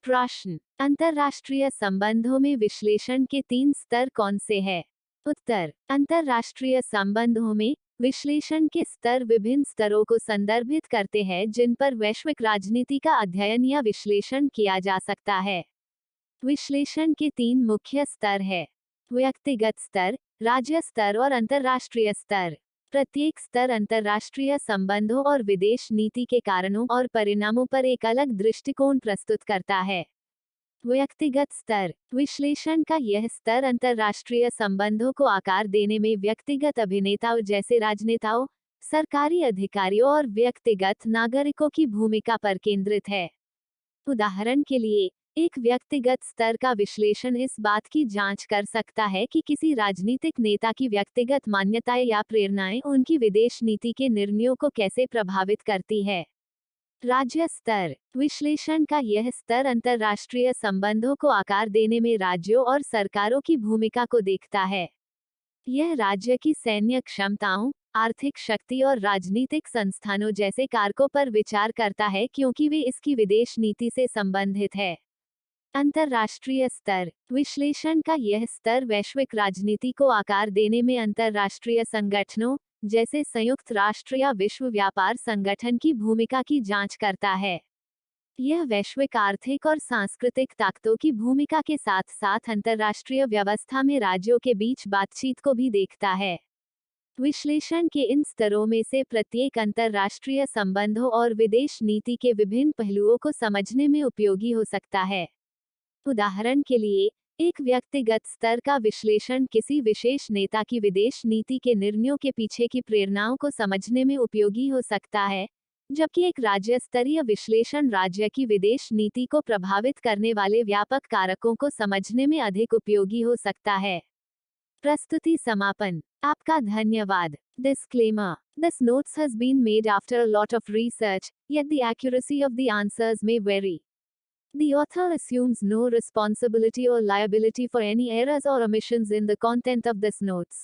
प्रश्न, अंतर्राष्ट्रीय संबंधों में विश्लेषण के 3 स्तर कौन से हैं? उत्तर, अंतर्राष्ट्रीय संबंधों में विश्लेषण के स्तर विभिन्न स्तरों को संदर्भित करते हैं जिन पर वैश्विक राजनीति का अध्ययन या विश्लेषण किया जा सकता है। विश्लेषण के 3 मुख्य स्तर हैं: व्यक्तिगत स्तर, राज्य स्तर और अंतर्राष्ट्रीय स्तर। प्रत्येक स्तर अंतर्राष्ट्रीय संबंधों और विदेश नीति के कारणों और परिणामों पर एक अलग दृष्टिकोण प्रस्तुत करता है। व्यक्तिगत स्तर विश्लेषण का यह स्तर अंतर्राष्ट्रीय संबंधों को आकार देने में व्यक्तिगत अभिनेताओं जैसे राजनेताओं, सरकारी अधिकारियों और व्यक्तिगत नागरिकों की भूमिका पर केंद्रित है। उदाहरण के लिए, एक व्यक्तिगत स्तर का विश्लेषण इस बात की जांच कर सकता है कि किसी राजनीतिक नेता की व्यक्तिगत मान्यताएं या प्रेरणाएं उनकी विदेश नीति के निर्णयों को कैसे प्रभावित करती है। राज्य स्तर विश्लेषण का यह स्तर अंतर्राष्ट्रीय संबंधों को आकार देने में राज्यों और सरकारों की भूमिका को देखता है। यह राज्य की सैन्य क्षमताओं, आर्थिक शक्ति और राजनीतिक संस्थानों जैसे कारकों पर विचार करता है क्योंकि वे इसकी विदेश नीति से संबंधित है। अंतर्राष्ट्रीय स्तर विश्लेषण का यह स्तर वैश्विक राजनीति को आकार देने में अंतर्राष्ट्रीय संगठनों जैसे संयुक्त राष्ट्र या विश्व व्यापार संगठन की भूमिका की जांच करता है। यह वैश्विक आर्थिक और सांस्कृतिक ताकतों की भूमिका के साथ साथ अंतर्राष्ट्रीय व्यवस्था में राज्यों के बीच बातचीत को भी देखता है। विश्लेषण के इन स्तरों में से प्रत्येक अंतर्राष्ट्रीय संबंधों और विदेश नीति के विभिन्न पहलुओं को समझने में उपयोगी हो सकता है। उदाहरण के लिए, एक व्यक्तिगत स्तर का विश्लेषण किसी विशेष नेता की विदेश नीति के निर्णयों के पीछे की प्रेरणाओं को समझने में उपयोगी हो सकता है, जबकि एक राज्य स्तरीय विश्लेषण राज्य की विदेश नीति को प्रभावित करने वाले व्यापक कारकों को समझने में अधिक उपयोगी हो सकता है। प्रस्तुति समापन। आपका धन्यवाद। Disclaimer: This notes has been made after a lot of research, yet the accuracy of the answers may vary. The author assumes no responsibility or liability for any errors or omissions in the content of this notes.